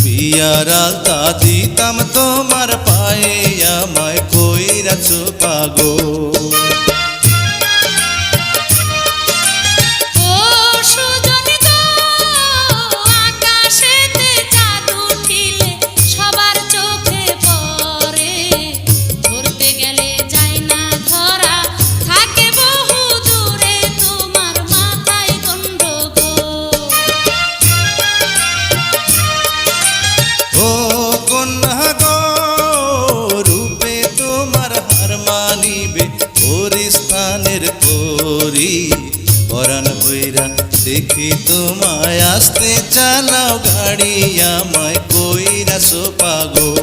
বিয়ার আলতা দিতাম তোমার পায়ে, আমায় কইরাছো পাগল। পরাণ ভৈরা দেখি তোমায়, আসতে চালাও গাড়ি, আমায় কইরাছো পাগল।